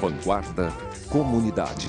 Vanguarda Comunidade.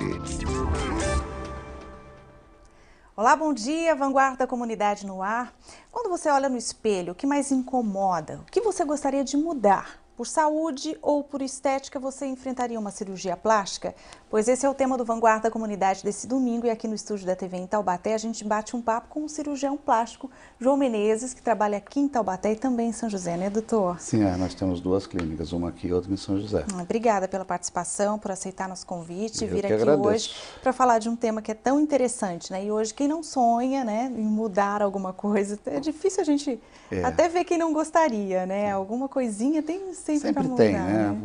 Olá, bom dia, Vanguarda Comunidade no ar. Quando você olha no espelho, o que mais incomoda? O que você gostaria de mudar? Por saúde ou por estética, você enfrentaria uma cirurgia plástica? Pois esse é o tema do Vanguarda Comunidade desse domingo, e aqui no estúdio da TV em Taubaté a gente bate um papo com o cirurgião plástico João Menezes, que trabalha aqui em Taubaté e também em São José, né, doutor? Sim, nós temos duas clínicas, uma aqui e outra em São José. Obrigada pela participação, por aceitar nosso convite e vir aqui agradeço. Hoje para falar de um tema que é tão interessante, né? E hoje quem não sonha, né, em mudar alguma coisa, é difícil a gente até ver quem não gostaria, né? Alguma coisinha tem sempre para mudar, tem, né?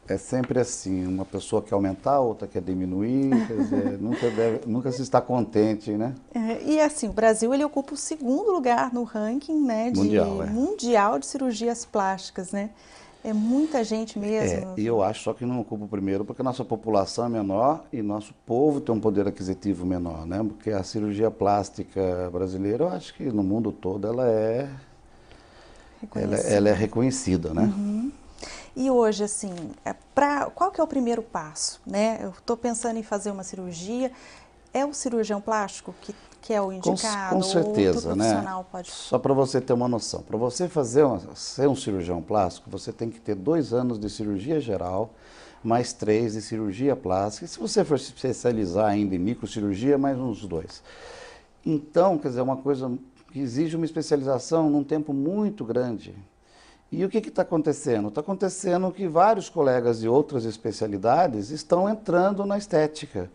É sempre assim, uma pessoa quer aumentar, outra quer diminuir, quer dizer, nunca se está contente, né? E assim, o Brasil ele ocupa o segundo lugar no ranking, né, mundial de cirurgias plásticas, né? É muita gente mesmo. E eu acho só que não ocupa o primeiro porque a nossa população é menor e nosso povo tem um poder aquisitivo menor, né? Porque a cirurgia plástica brasileira, eu acho que no mundo todo ela é reconhecida, né? Uhum. E hoje, assim, qual que é o primeiro passo, né? Eu estou pensando em fazer uma cirurgia, é o cirurgião plástico que é o indicado? Com certeza, outro profissional pode... Só para você ter uma noção, para você ser um cirurgião plástico, você tem que ter 2 anos de cirurgia geral, mais 3 de cirurgia plástica, e se você for se especializar ainda em microcirurgia, mais uns 2. Então, quer dizer, é uma coisa que exige uma especialização num tempo muito grande. E o que está acontecendo? Está acontecendo que vários colegas de outras especialidades estão entrando na estética.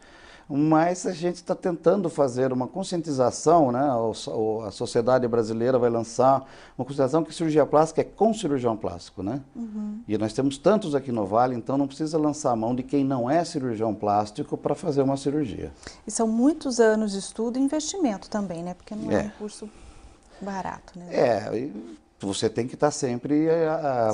Mas a gente está tentando fazer uma conscientização, né? A sociedade brasileira vai lançar uma conscientização que cirurgia plástica é com cirurgião plástico, né? Uhum. E nós temos tantos aqui no Vale, então não precisa lançar a mão de quem não é cirurgião plástico para fazer uma cirurgia. E são muitos anos de estudo e investimento também, né? Porque não é um curso barato, né? Você tem que estar sempre,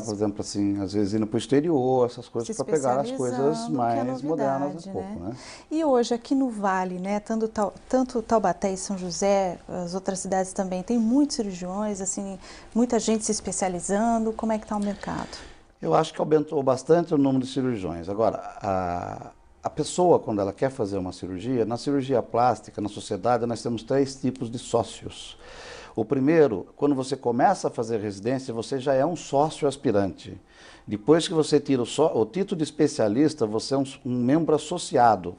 por exemplo, assim, às vezes indo para o exterior, essas coisas, para pegar as coisas mais modernas um pouco, né? E hoje, aqui no Vale, né, tanto Taubaté e São José, as outras cidades também, tem muitos cirurgiões, assim, muita gente se especializando. Como é que está o mercado? Eu acho que aumentou bastante o número de cirurgiões. Agora, a pessoa, quando ela quer fazer uma cirurgia, na cirurgia plástica, na sociedade, nós temos 3 tipos de sócios. O primeiro, quando você começa a fazer residência, você já é um sócio aspirante. Depois que você tira o título de especialista, você é um membro associado.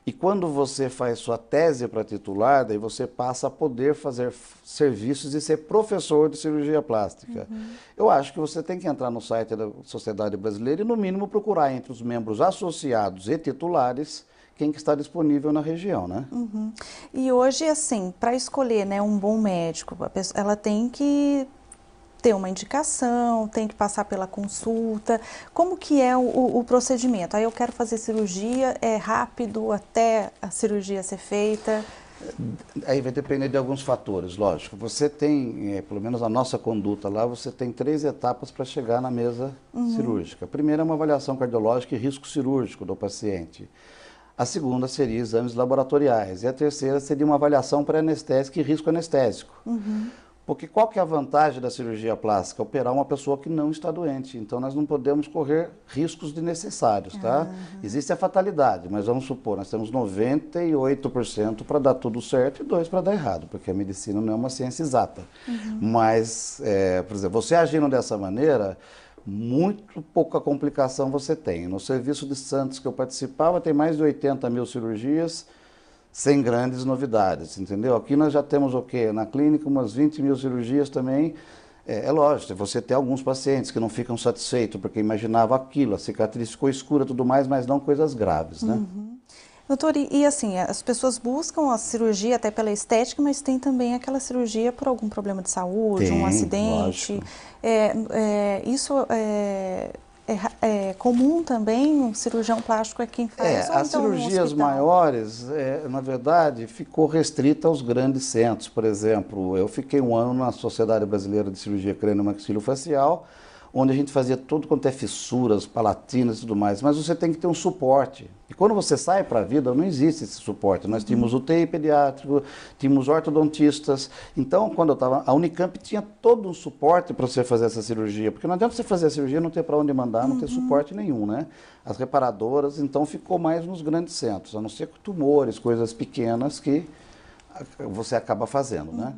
E quando você faz sua tese para titular, daí você passa a poder fazer serviços e ser professor de cirurgia plástica. Uhum. Eu acho que você tem que entrar no site da Sociedade Brasileira e, no mínimo, procurar entre os membros associados e titulares quem que está disponível na região, né? Uhum. E hoje, assim, para escolher, né, um bom médico, ela tem que ter uma indicação, tem que passar pela consulta. Como que é o procedimento? Aí eu quero fazer cirurgia, é rápido até a cirurgia ser feita? Aí vai depender de alguns fatores, lógico. Você tem, pelo menos a nossa conduta lá, você tem 3 etapas para chegar na mesa cirúrgica. A primeira é uma avaliação cardiológica e risco cirúrgico do paciente. A segunda seria exames laboratoriais. E a terceira seria uma avaliação pré-anestésica e risco anestésico. Uhum. Porque qual que é a vantagem da cirurgia plástica? Operar uma pessoa que não está doente. Então, nós não podemos correr riscos desnecessários, tá? Uhum. Existe a fatalidade, mas vamos supor, nós temos 98% para dar tudo certo e 2% para dar errado, porque a medicina não é uma ciência exata. Uhum. Mas, por exemplo, você agindo dessa maneira, muito pouca complicação você tem. No serviço de Santos que eu participava, tem mais de 80 mil cirurgias, sem grandes novidades, entendeu? Aqui nós já temos o quê? Na clínica, umas 20 mil cirurgias também. É lógico, você tem alguns pacientes que não ficam satisfeitos, porque imaginava aquilo, a cicatriz ficou escura e tudo mais, mas não coisas graves, né? Uhum. Doutor, e assim, as pessoas buscam a cirurgia até pela estética, mas tem também aquela cirurgia por algum problema de saúde, um acidente. Isso é comum também? Um cirurgião plástico é quem faz? As cirurgias maiores, na verdade, ficou restrita aos grandes centros. Por exemplo, eu fiquei 1 ano na Sociedade Brasileira de Cirurgia Crânio-Maxilofacial, onde a gente fazia tudo quanto é fissuras, palatinas e tudo mais, mas você tem que ter um suporte. E quando você sai para a vida, não existe esse suporte. Nós tínhamos UTI pediátrico, tínhamos ortodontistas. Então, quando eu estava, a Unicamp tinha todo um suporte para você fazer essa cirurgia, porque não adianta você fazer a cirurgia e não ter para onde mandar, não ter suporte nenhum, né? As reparadoras, então, ficou mais nos grandes centros, a não ser tumores, coisas pequenas que você acaba fazendo, né?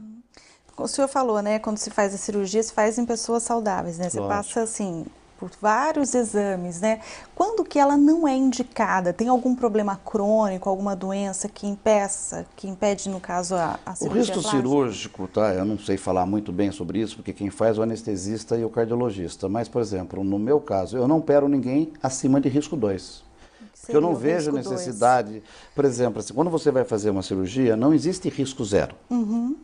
O senhor falou, né, quando se faz a cirurgia, se faz em pessoas saudáveis, né? Você passa, assim, por vários exames, né? Quando que ela não é indicada? Tem algum problema crônico, alguma doença que impede, no caso, a cirurgia O risco plástica? cirúrgico, tá? Eu não sei falar muito bem sobre isso, porque quem faz é o anestesista e o cardiologista. Mas, por exemplo, no meu caso, eu não opero ninguém acima de risco 2. Porque eu não vejo necessidade. Por exemplo, assim, quando você vai fazer uma cirurgia, não existe risco 0.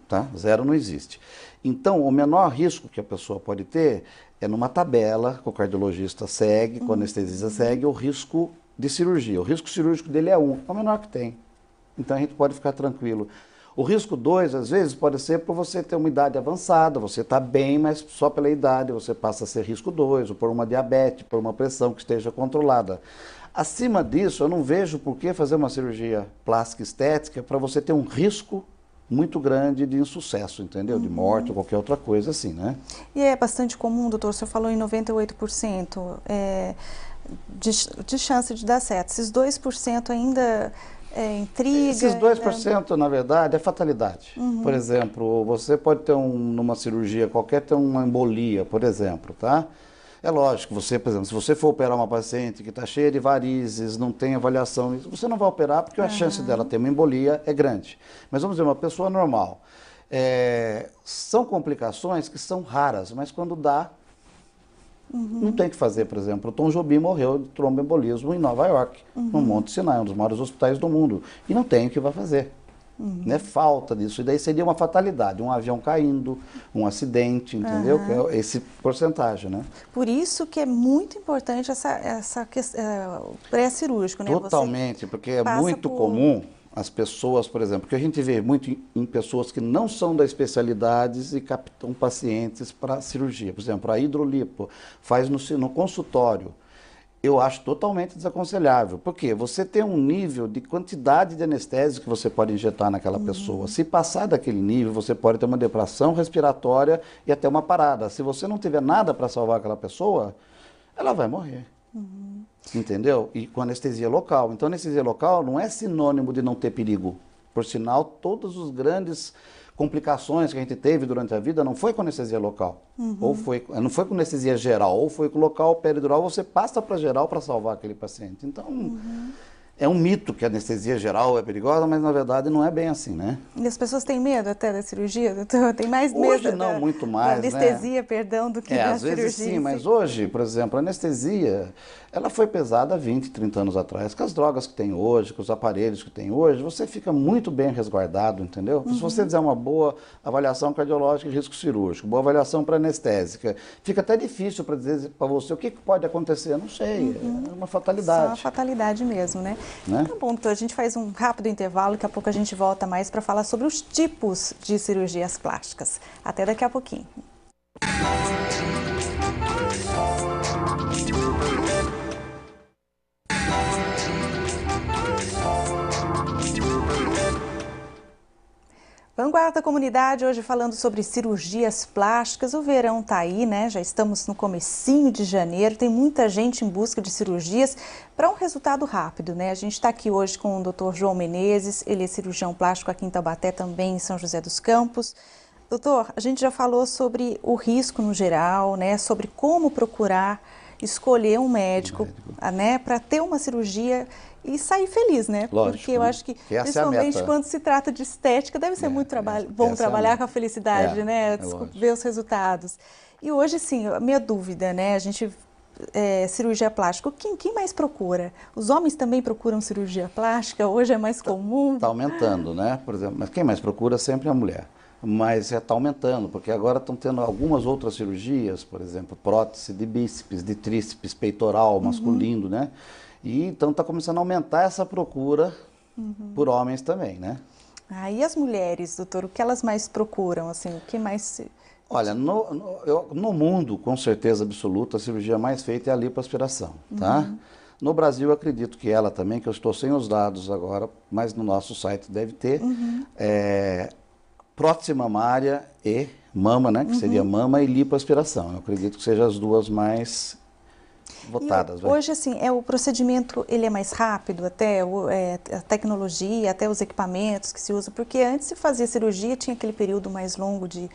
Tá? 0 não existe. Então, o menor risco que a pessoa pode ter é numa tabela que o cardiologista segue, que o anestesista segue, o risco de cirurgia. O risco cirúrgico dele é 1, é o menor que tem. Então, a gente pode ficar tranquilo. O risco 2, às vezes, pode ser por você ter uma idade avançada, você está bem, mas só pela idade você passa a ser risco 2, ou por uma diabetes, por uma pressão que esteja controlada. Acima disso, eu não vejo por que fazer uma cirurgia plástica estética para você ter um risco muito grande de insucesso, entendeu? De morte ou qualquer outra coisa assim, né? E é bastante comum, doutor, o senhor falou em 98% de chance de dar certo. Esses 2% ainda intriga? Esses 2%, na verdade, é fatalidade. Por exemplo, você pode ter numa cirurgia qualquer, ter uma embolia, por exemplo, tá? É lógico, você, por exemplo, se você for operar uma paciente que está cheia de varizes, não tem avaliação, você não vai operar porque a chance dela ter uma embolia é grande. Mas vamos dizer, uma pessoa normal. São complicações que são raras, mas quando dá, não tem o que fazer. Por exemplo, o Tom Jobim morreu de tromboembolismo em Nova York, no Monte Sinai, um dos maiores hospitais do mundo. E não tem o que vai fazer. Né? Falta disso. E daí seria uma fatalidade, um avião caindo, um acidente, entendeu? Que é esse porcentagem, né? Por isso que é muito importante o pré-cirúrgico, né? Totalmente, porque é muito comum as pessoas, por exemplo, que a gente vê muito em pessoas que não são da especialidade e captam pacientes para cirurgia. Por exemplo, a hidrolipo faz no consultório. Eu acho totalmente desaconselhável, porque você tem um nível de quantidade de anestésico que você pode injetar naquela pessoa. Se passar daquele nível, você pode ter uma depressão respiratória e até uma parada. Se você não tiver nada para salvar aquela pessoa, ela vai morrer. Entendeu? E com anestesia local. Então, anestesia local não é sinônimo de não ter perigo. Por sinal, todos os grandes complicações que a gente teve durante a vida não foi com anestesia local, não foi com anestesia geral, ou foi com local peridural, você passa para geral para salvar aquele paciente. Então, é um mito que a anestesia geral é perigosa, mas na verdade não é bem assim, né? E as pessoas têm medo até da cirurgia, doutor? Tem mais medo hoje não, muito mais, da anestesia, né? Perdão, do que da cirurgia. Às vezes sim, mas hoje, por exemplo, a anestesia, ela foi pesada há 20, 30 anos atrás. Com as drogas que tem hoje, com os aparelhos que tem hoje, você fica muito bem resguardado, entendeu? Se você fizer uma boa avaliação cardiológica e risco cirúrgico, boa avaliação para anestésica, fica até difícil para dizer para você o que pode acontecer. Eu não sei, é uma fatalidade. Só uma fatalidade mesmo, né? Tá bom, então a gente faz um rápido intervalo, daqui a pouco a gente volta mais para falar sobre os tipos de cirurgias plásticas. Até daqui a pouquinho. Vanguarda Comunidade, hoje falando sobre cirurgias plásticas. O verão tá aí, né? Já estamos no comecinho de janeiro, tem muita gente em busca de cirurgias para um resultado rápido, né? A gente está aqui hoje com o Dr. João Menezes, ele é cirurgião plástico aqui em Taubaté, também em São José dos Campos. Doutor, a gente já falou sobre o risco no geral, né? Sobre como procurar escolher um médico, né? Para ter uma cirurgia e sair feliz, né? Lógico, porque eu acho que, principalmente quando se trata de estética, deve ser muito bom trabalhar com a felicidade, né? Ver os resultados. E hoje, sim, a minha dúvida, né? A gente, cirurgia plástica, quem mais procura? Os homens também procuram cirurgia plástica? Hoje é mais comum? Está aumentando, né? Por exemplo, mas quem mais procura sempre é a mulher. Mas está aumentando, porque agora estão tendo algumas outras cirurgias, por exemplo, prótese de bíceps, de tríceps, peitoral, masculino, né? E então está começando a aumentar essa procura por homens também, né? E as mulheres, doutor, o que elas mais procuram, assim, o que mais Olha, no mundo, com certeza absoluta, a cirurgia mais feita é a lipoaspiração, tá? No Brasil, eu acredito que ela também, que eu estou sem os dados agora, mas no nosso site deve ter, prótese mamária e mama, né? Que seria mama e lipoaspiração. Eu acredito que sejam as duas mais votadas. Hoje, assim, o procedimento ele é mais rápido, até a tecnologia, até os equipamentos que se usam, porque antes se fazia cirurgia, tinha aquele período mais longo de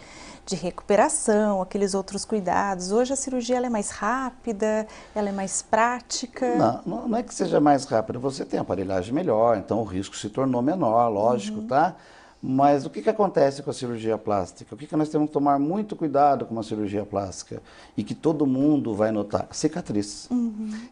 recuperação, aqueles outros cuidados. Hoje a cirurgia ela é mais rápida, ela é mais prática. Não é que seja mais rápida, você tem aparelhagem melhor, então o risco se tornou menor, lógico, tá? Mas o que acontece com a cirurgia plástica? O que nós temos que tomar muito cuidado com uma cirurgia plástica e que todo mundo vai notar? A cicatriz.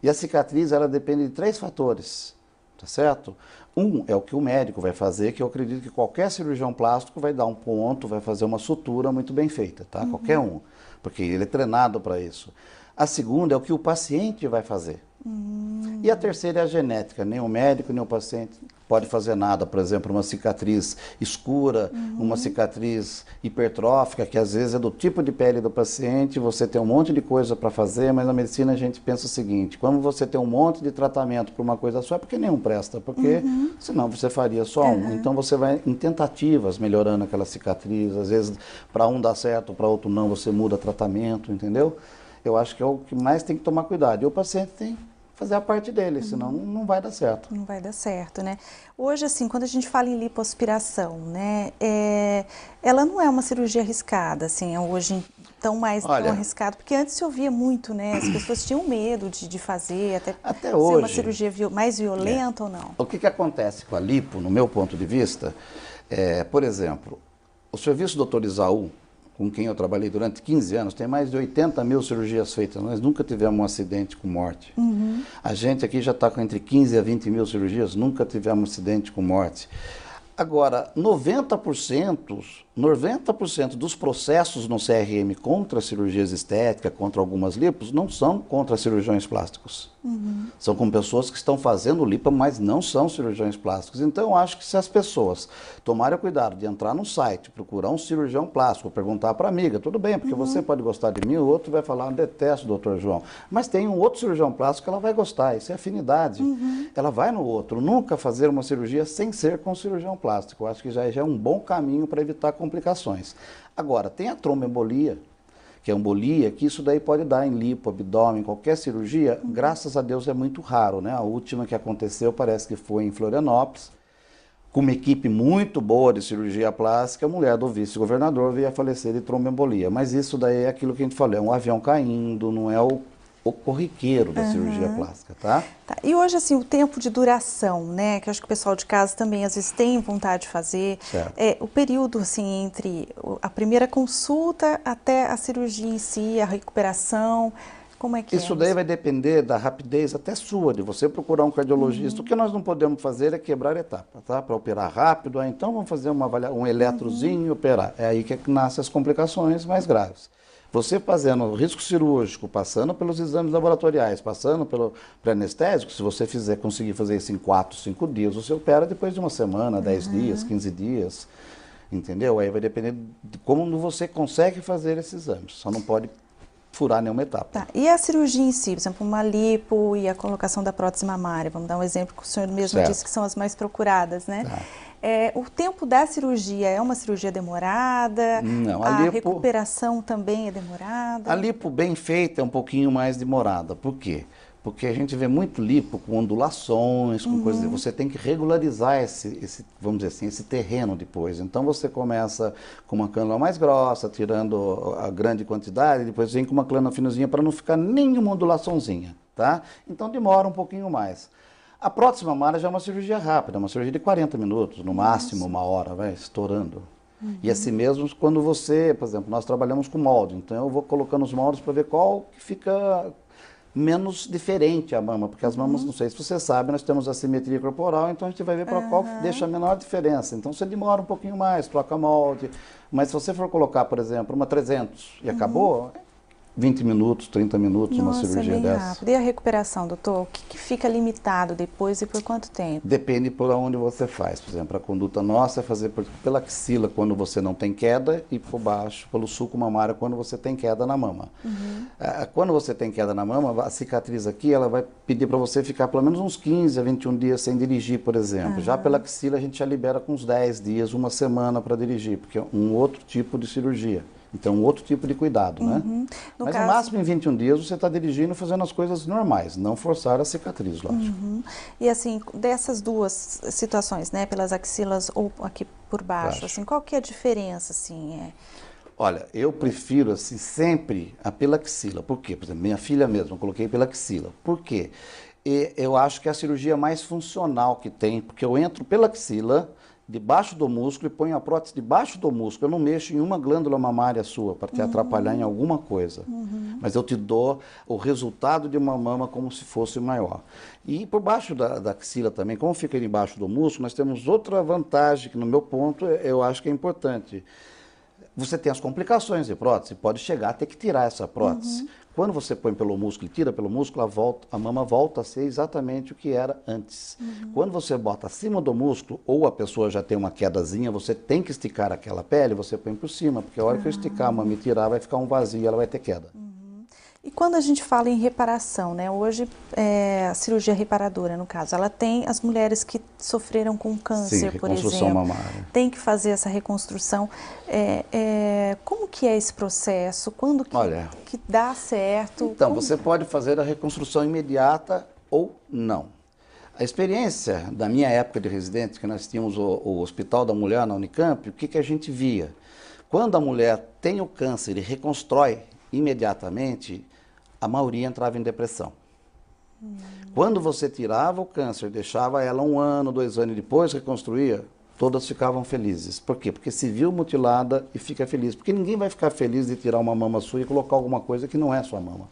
E a cicatriz, ela depende de 3 fatores, tá certo? Um é o que o médico vai fazer, que eu acredito que qualquer cirurgião plástico vai dar um ponto, vai fazer uma sutura muito bem feita, tá? Qualquer um, porque ele é treinado para isso. A segunda é o que o paciente vai fazer. E a terceira é a genética. Nem o médico, nem o paciente pode fazer nada. Por exemplo, uma cicatriz escura, uma cicatriz hipertrófica, que às vezes é do tipo de pele do paciente, você tem um monte de coisa para fazer, mas na medicina a gente pensa o seguinte, quando você tem um monte de tratamento para uma coisa só, é porque nenhum presta, porque senão você faria só um. Então você vai em tentativas melhorando aquela cicatriz, às vezes para um dá certo, para outro não, você muda tratamento, entendeu? Eu acho que é o que mais tem que tomar cuidado. E o paciente tem que fazer a parte dele, senão não vai dar certo. Não vai dar certo, né? Hoje, assim, quando a gente fala em lipoaspiração, né, ela não é uma cirurgia arriscada, assim, hoje tão arriscado, porque antes se ouvia muito, né, as pessoas tinham medo de fazer, até ser hoje, uma cirurgia mais violenta ou não. O que acontece com a lipo, no meu ponto de vista, por exemplo, o serviço Dr. Isaú, com quem eu trabalhei durante 15 anos, tem mais de 80 mil cirurgias feitas. Nós nunca tivemos um acidente com morte. A gente aqui já está com entre 15 a 20 mil cirurgias, nunca tivemos um acidente com morte. Agora, 90% dos processos no CRM contra cirurgias estéticas, contra algumas lipos, não são contra cirurgiões plásticos. São com pessoas que estão fazendo lipo, mas não são cirurgiões plásticos. Então, eu acho que se as pessoas tomarem o cuidado de entrar no site, procurar um cirurgião plástico, perguntar para a amiga, tudo bem, porque você pode gostar de mim, o outro vai falar, detesto, doutor João. Mas tem um outro cirurgião plástico que ela vai gostar, isso é afinidade. Ela vai no outro, nunca fazer uma cirurgia sem ser com cirurgião plástico. Eu acho que já é um bom caminho para evitar complicações. Agora, tem a tromboembolia, que é embolia, que isso daí pode dar em lipo, abdômen, qualquer cirurgia, graças a Deus é muito raro, né? A última que aconteceu parece que foi em Florianópolis, com uma equipe muito boa de cirurgia plástica, a mulher do vice-governador veio a falecer de tromboembolia. Mas isso daí é aquilo que a gente falou, é um avião caindo, não é o corriqueiro da cirurgia plástica, tá? E hoje, assim, o tempo de duração, né, que eu acho que o pessoal de casa também às vezes tem vontade de fazer, o período, assim, entre a primeira consulta até a cirurgia em si, a recuperação, como é que Isso daí vai depender da rapidez até sua, de você procurar um cardiologista. O que nós não podemos fazer é quebrar etapa, tá? Para operar rápido, então vamos fazer um eletrozinho e operar. É aí que nascem as complicações mais graves. Você fazendo o risco cirúrgico, passando pelos exames laboratoriais, passando pelo pré-anestésico, se você conseguir fazer isso em 4, 5 dias, você opera depois de uma semana, 10 dias, 15 dias, entendeu? Aí vai depender de como você consegue fazer esses exames, só não pode furar nenhuma etapa. E a cirurgia em si, por exemplo, uma lipo e a colocação da prótese mamária, vamos dar um exemplo que o senhor mesmo disse que são as mais procuradas, né? O tempo da cirurgia é uma cirurgia demorada? Não, a recuperação também é demorada? A lipo bem feita é um pouquinho mais demorada. Por quê? Porque a gente vê muito lipo com ondulações, com coisas. Você tem que regularizar vamos dizer assim, esse terreno depois. Então você começa com uma cânula mais grossa, tirando a grande quantidade, depois vem com uma cânula finozinha para não ficar nenhuma ondulaçãozinha, tá? Então demora um pouquinho mais. A prótese mamária já é uma cirurgia rápida, uma cirurgia de 40 minutos, no máximo uma hora, vai estourando. E assim mesmo, quando você, por exemplo, nós trabalhamos com molde, então eu vou colocando os moldes para ver qual que fica menos diferente a mama, porque as mamas, não sei se você sabe, nós temos a simetria corporal, então a gente vai ver para qual que deixa a menor diferença. Então você demora um pouquinho mais, troca molde, mas se você for colocar, por exemplo, uma 300 e acabou, 20 minutos, 30 minutos, uma Nossa, cirurgia é bem dessa. rápido. E a recuperação, doutor? O que fica limitado depois e por quanto tempo? Depende por onde você faz. Por exemplo, a conduta nossa é fazer pela axila quando você não tem queda e por baixo, pelo sulco mamário quando você tem queda na mama. Quando você tem queda na mama, a cicatriz aqui ela vai pedir para você ficar pelo menos uns 15 a 21 dias sem dirigir, por exemplo. Já pela axila a gente já libera com uns 10 dias, uma semana para dirigir, porque é um outro tipo de cirurgia. Então, um outro tipo de cuidado, né? Mas no máximo em 21 dias você está dirigindo fazendo as coisas normais, não forçar a cicatriz, lógico. E assim, dessas duas situações, né, pelas axilas ou aqui por baixo, assim, qual que é a diferença, assim? Olha, eu prefiro, assim, sempre a pela axila. Por quê? Por exemplo, minha filha mesma, eu coloquei pela axila. Por quê? Eu acho que é a cirurgia mais funcional que tem, porque eu entro pela axila, debaixo do músculo e ponho a prótese debaixo do músculo. Eu não mexo em uma glândula mamária sua para te atrapalhar em alguma coisa. Mas eu te dou o resultado de uma mama como se fosse maior. E por baixo da axila também, como fica debaixo do músculo, nós temos outra vantagem que no meu ponto eu acho que é importante. Você tem as complicações de prótese, pode chegar a ter que tirar essa prótese. Quando você põe pelo músculo e tira pelo músculo, a mama volta a ser exatamente o que era antes. Quando você bota acima do músculo, ou a pessoa já tem uma quedazinha, você tem que esticar aquela pele, você põe por cima, porque a hora que eu esticar a mama e tirar, vai ficar um vazio e ela vai ter queda. E quando a gente fala em reparação, né? Hoje, a cirurgia reparadora, no caso, ela tem as mulheres que sofreram com câncer, por exemplo, mamária. Tem que fazer essa reconstrução. Como que é esse processo? Quando que dá certo? Então, você pode fazer a reconstrução imediata ou não. A experiência da minha época de residente, que nós tínhamos o Hospital da Mulher na Unicamp, o que a gente via? Quando a mulher tem o câncer e reconstrói imediatamente, a maioria entrava em depressão. Quando você tirava o câncer, deixava ela 1 ano, 2 anos e depois reconstruía, todas ficavam felizes. Por quê? Porque se viu mutilada e fica feliz. Porque ninguém vai ficar feliz de tirar uma mama sua e colocar alguma coisa que não é sua mama.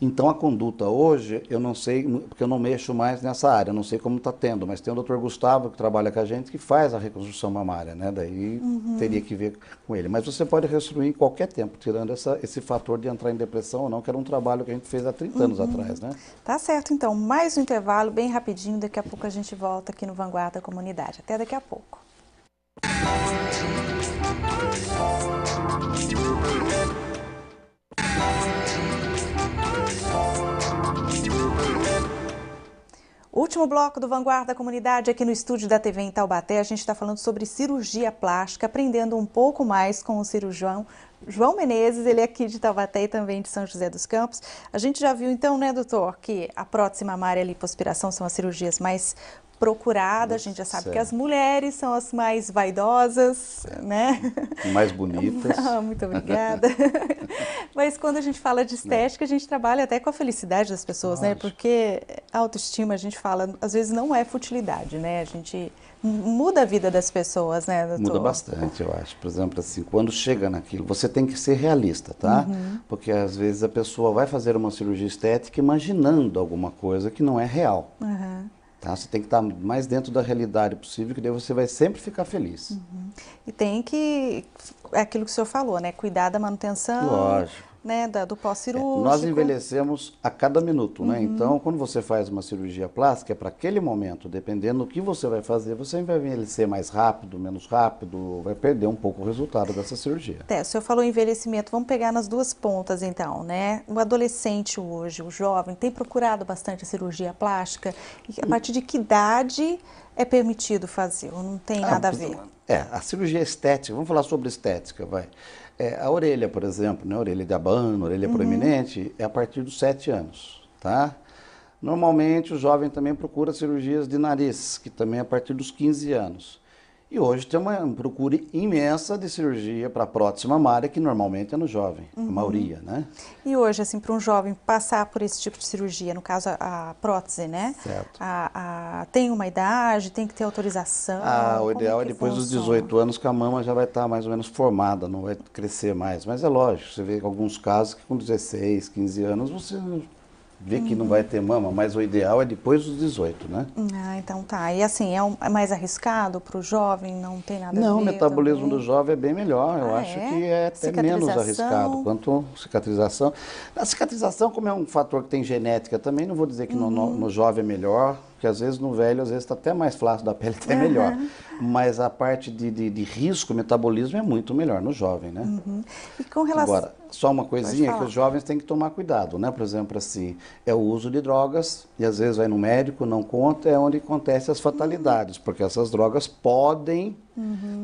Então a conduta hoje, eu não sei, porque eu não mexo mais nessa área, eu não sei como está tendo, mas tem o Dr. Gustavo que trabalha com a gente que faz a reconstrução mamária, né? Daí teria que ver com ele. Mas você pode reconstruir em qualquer tempo, tirando esse fator de entrar em depressão ou não, que era um trabalho que a gente fez há 30 anos atrás, né? Tá certo, então. Mais um intervalo bem rapidinho, daqui a pouco a gente volta aqui no Vanguarda Comunidade. Até daqui a pouco. Último bloco do Vanguarda Comunidade aqui no estúdio da TV em Taubaté. A gente está falando sobre cirurgia plástica, aprendendo um pouco mais com o cirurgião João Menezes, ele é aqui de Taubaté e também de São José dos Campos. A gente já viu então, né, doutor, que a prótese mamária e a lipoaspiração são as cirurgias mais procuradas. A gente já sabe que as mulheres são as mais vaidosas, né? Mais bonitas. Muito obrigada. Mas quando a gente fala de estética, a gente trabalha até com a felicidade das pessoas, né? Porque a autoestima, a gente fala, às vezes não é futilidade, né? A gente muda a vida das pessoas, né, doutor? Muda bastante, eu acho. Por exemplo, assim, quando chega naquilo, você tem que ser realista, tá? Porque às vezes a pessoa vai fazer uma cirurgia estética imaginando alguma coisa que não é real. Tá? Você tem que estar mais dentro da realidade possível, que daí você vai sempre ficar feliz. E tem que, é aquilo que o senhor falou, né? Cuidar da manutenção. Lógico. Né, do pós-cirúrgico. Nós envelhecemos a cada minuto, né? Então, quando você faz uma cirurgia plástica, é para aquele momento, dependendo do que você vai fazer, você vai envelhecer mais rápido, menos rápido, vai perder um pouco o resultado dessa cirurgia. O senhor falou envelhecimento, vamos pegar nas duas pontas então, né? O adolescente hoje, o jovem, tem procurado bastante a cirurgia plástica? E a partir de que idade é permitido fazer? Ou não tem nada a ver? A cirurgia estética, vamos falar sobre estética, vai. A orelha, por exemplo, né? A orelha de abano, orelha proeminente, é a partir dos 7 anos, tá? Normalmente o jovem também procura cirurgias de nariz, que também é a partir dos 15 anos. E hoje tem uma procura imensa de cirurgia para prótese mamária, que normalmente é no jovem, a maioria, né? E hoje, assim, para um jovem passar por esse tipo de cirurgia, no caso a prótese, né? Certo. Tem uma idade, tem que ter autorização? O ideal é depois dos 18 anos que a mama já vai estar mais ou menos formada, não vai crescer mais. Mas é lógico, você vê alguns casos que com 16, 15 anos você vê que não vai ter mama, mas o ideal é depois dos 18, né? Ah, então tá. E assim, é mais arriscado para o jovem? Não tem nada a ver? Não, o metabolismo também? do jovem é bem melhor. Eu Ah, acho é? que é até menos arriscado. Quanto cicatrização. A cicatrização, como é um fator que tem genética também, não vou dizer que no jovem é melhor, porque às vezes no velho, às vezes está até mais flácido da pele, até melhor. Mas a parte de risco, metabolismo é muito melhor no jovem, né? E com relação... Agora, só uma coisinha que os jovens têm que tomar cuidado, né? Por exemplo, assim, é o uso de drogas, e às vezes vai no médico, não conta, é onde acontecem as fatalidades, porque essas drogas podem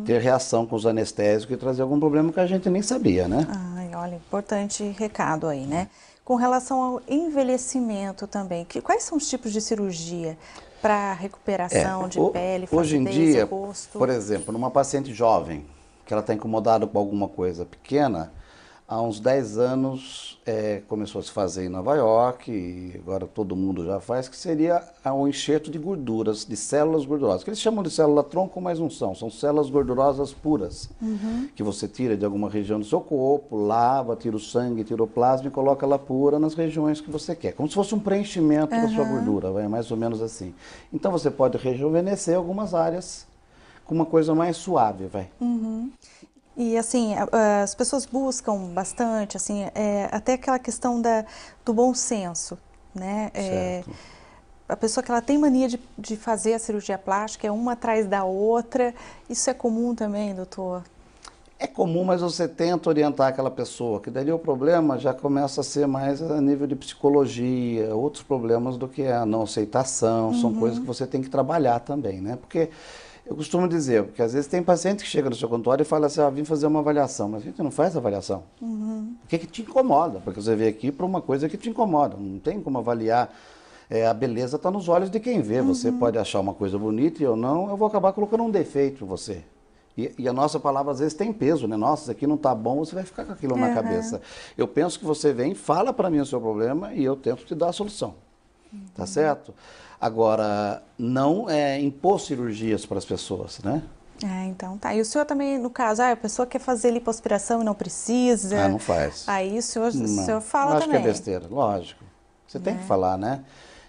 ter reação com os anestésicos e trazer algum problema que a gente nem sabia, né? Ai, olha, importante recado aí, né? Com relação ao envelhecimento também, quais são os tipos de cirurgia para recuperação de pele, hoje em flacidez, dia, rosto? por exemplo, numa paciente jovem, que ela está incomodada com alguma coisa pequena, há uns 10 anos começou a se fazer em Nova York, e agora todo mundo já faz, que seria um enxerto de gorduras, de células gordurosas, que eles chamam de célula-tronco, mas não são células gordurosas puras, que você tira de alguma região do seu corpo, lava, tira o sangue, tira o plasma e coloca ela pura nas regiões que você quer, como se fosse um preenchimento da sua gordura, é mais ou menos assim. Então você pode rejuvenescer algumas áreas com uma coisa mais suave, vai. E assim, as pessoas buscam bastante, assim, até aquela questão do bom senso, né? Certo. A pessoa que ela tem mania de fazer a cirurgia plástica, é uma atrás da outra, isso é comum também, doutor? É comum, mas você tenta orientar aquela pessoa, que daí o problema já começa a ser mais a nível de psicologia, outros problemas do que a não aceitação, são coisas que você tem que trabalhar também, né? Porque eu costumo dizer, porque às vezes tem paciente que chega no seu consultório e fala assim, vim fazer uma avaliação, mas a gente não faz avaliação. O que te incomoda? Porque você veio aqui para uma coisa que te incomoda, não tem como avaliar. A beleza está nos olhos de quem vê, você pode achar uma coisa bonita e eu não, eu vou acabar colocando um defeito em você. E a nossa palavra às vezes tem peso, né? Nossa, isso aqui não está bom, você vai ficar com aquilo na cabeça. Eu penso que você vem, fala para mim o seu problema e eu tento te dar a solução. Tá certo? Agora, não impor cirurgias para as pessoas, né? Então tá. E o senhor também, no caso, a pessoa quer fazer lipoaspiração e não precisa? Não faz. Aí o senhor fala eu acho também. que é besteira, lógico. Você tem que falar, né?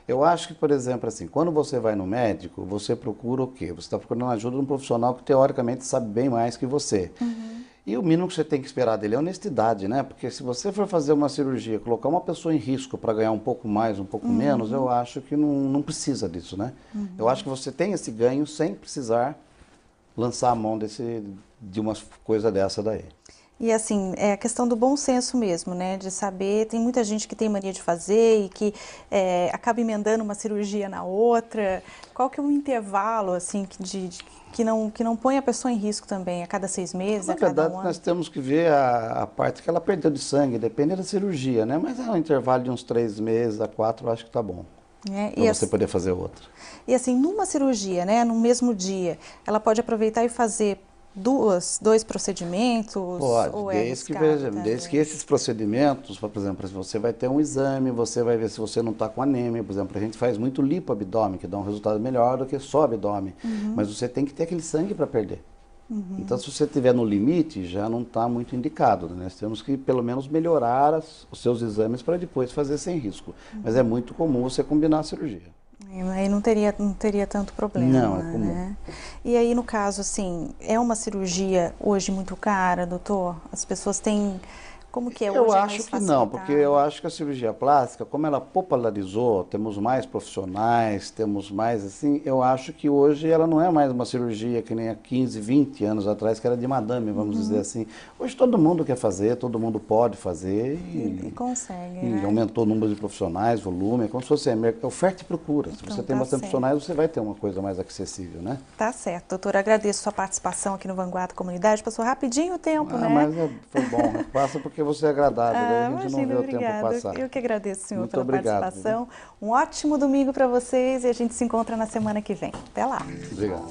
Eu acho que, por exemplo, assim, quando você vai no médico, você procura o quê? Você está procurando ajuda de um profissional que teoricamente sabe bem mais que você. E o mínimo que você tem que esperar dele é honestidade, né? Porque se você for fazer uma cirurgia, colocar uma pessoa em risco para ganhar um pouco mais, um pouco menos, eu acho que não precisa disso, né? Eu acho que você tem esse ganho sem precisar lançar a mão de uma coisa dessa daí. E assim, é a questão do bom senso mesmo, né? De saber, tem muita gente que tem mania de fazer e que acaba emendando uma cirurgia na outra. Qual que é o intervalo, assim, que não põe a pessoa em risco também, a cada 6 meses, a cada um ano? Na verdade, nós temos que ver a parte que ela perdeu de sangue, depende da cirurgia, né? Mas é um intervalo de uns 3 meses a 4, eu acho que tá bom. Para você poder fazer outra. E assim, numa cirurgia, né, no mesmo dia, ela pode aproveitar e fazer dois procedimentos? Pode, ou desde que esses procedimentos, por exemplo, você vai ter um exame, você vai ver se você não está com anemia, por exemplo, a gente faz muito lipoabdômen, que dá um resultado melhor do que só abdômen, mas você tem que ter aquele sangue para perder. Então, se você estiver no limite, já não está muito indicado, né? Nós temos que, pelo menos, melhorar os seus exames para depois fazer sem risco. Mas é muito comum você combinar a cirurgia. Aí não teria tanto problema. Não, é comum. Né? E aí, no caso, assim, é uma cirurgia hoje muito cara, doutor? As pessoas têm... Como que é hoje? Eu acho que não, porque eu acho que a cirurgia plástica, como ela popularizou, temos mais profissionais, temos mais assim, eu acho que hoje ela não é mais uma cirurgia que nem há 15, 20 anos atrás, que era de madame, vamos dizer assim. Hoje todo mundo quer fazer, todo mundo pode fazer e consegue, e né? aumentou o número de profissionais, volume, é como se fosse oferta e procura. Se você tem bastante profissionais, você vai ter uma coisa mais acessível, né? Tá certo, doutor. Agradeço a sua participação aqui no Vanguarda Comunidade. Passou rapidinho o tempo, né? Mas foi bom, né? Passa porque você é agradável, né? A gente não vê o tempo passar. Eu que agradeço, senhor, Muito pela participação. Um ótimo domingo para vocês e a gente se encontra na semana que vem. Até lá. Obrigado.